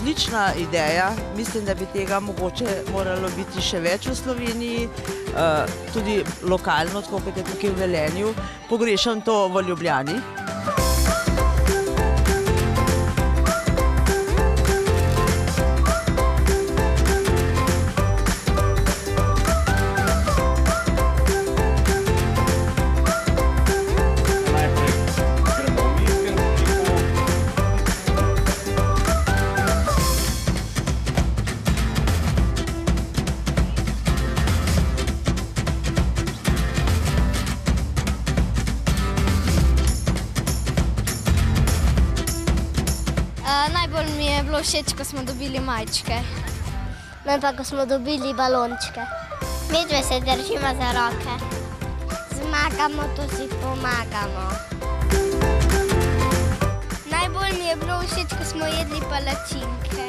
odlična ideja. Mislim, da bi tega mogoče moralo biti še več v Sloveniji, tudi lokalno, tako kot je tukaj v Velenju. Pogrešam to v Ljubljani. Najbolj mi je bilo všeč, ko smo dobili majčke. Meni pa, ko smo dobili balončke. Midve se držimo za roke. Zmagamo, to si pomagamo. Najbolj mi je bilo všeč, ko smo jedli palačinke.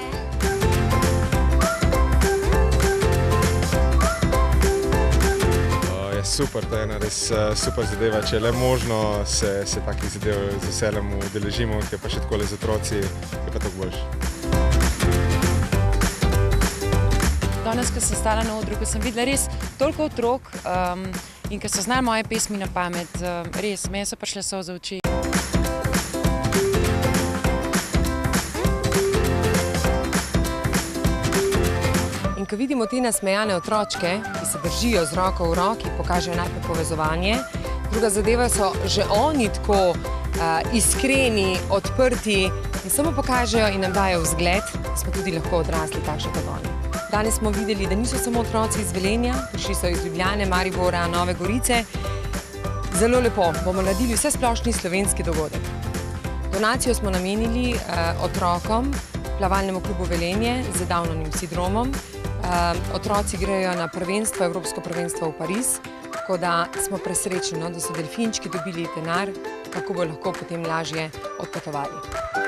Super, to je ena res super zadeva. Če je le možno, se takih zadev z veseljem udeležimo, ki je pa še takole z otroci, je pa tako boljše. Danes, ko sem stala na odru, ko sem videla res toliko otrok in ko so znali moje pesmi na pamet, res, meni so prišle solze v oči. In ko vidimo te nasmejane otročke, ki se držijo z roko v roki, pokažejo najprej povezovanje, druga zadeva so že oni tako iskreni, odprti in samo pokažejo in nam dajo vzgled, da smo tudi lahko odrasli takšni kot oni. Danes smo videli, da niso samo otroci iz Velenja, prišli so iz Ljubljane, Maribora, Nove Gorice. Zelo lepo, bomo naredili vsesplošni slovenski dogodek. Donacijo smo namenili otrokom, plavalnemu klubu Velenje z Downovim sindromom. Otroci grejo na prvenstvo, Evropsko prvenstvo v Pariz, tako da smo presrečni, da so delfinčki dobili denar, kako bo lahko potem lažje odpotovali.